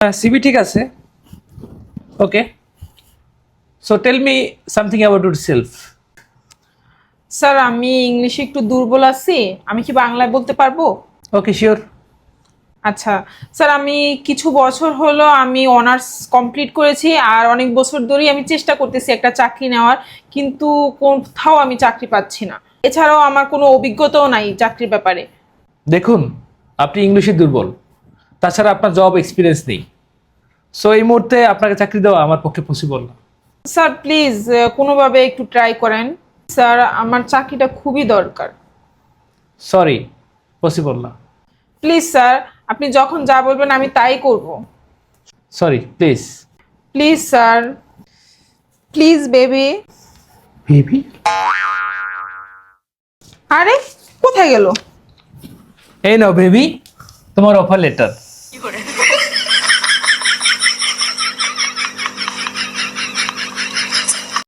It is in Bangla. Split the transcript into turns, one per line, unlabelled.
সিবি ঠিক আছে। Okay, so tell me something about yourself.
Sir আমি ইংলিশে একটু দুর্বল আছি, আমি কি বাংলায় বলতে পারবো?
ওকে, শিওর।
আচ্ছা স্যার, আমি কিছু বছর হলো আমি অনার্স কমপ্লিট করেছি, আর অনেক বছর ধরেই আমি চেষ্টা করতেছি একটা চাকরি নেওয়ার, কিন্তু কোথাও আমি চাকরি পাচ্ছি না। এছাড়াও আমার কোনো অভিজ্ঞতাও নাই চাকরির ব্যাপারে।
দেখুন, আপনি ইংলিশে দুর্বল, তাছাড়া আপনার জব এক্সপিরিয়েন্স নেই। সো এই মুহূর্তে আপনাকে চাকরি দেওয়া আমার পক্ষে পসিবল না।
স্যার প্লিজ কোনোভাবে একটু ট্রাই করেন। স্যার আমার চাকরিটা খুবই দরকার।
সরি, পসিবল না।
প্লিজ স্যার, আপনি যখন যা বলবেন আমি তাই করব।
Sorry, please.
Please sir, please baby.
Baby?
আরে কোথায় গেল?
এই নাও বেবি, তোমার অফার লেটার।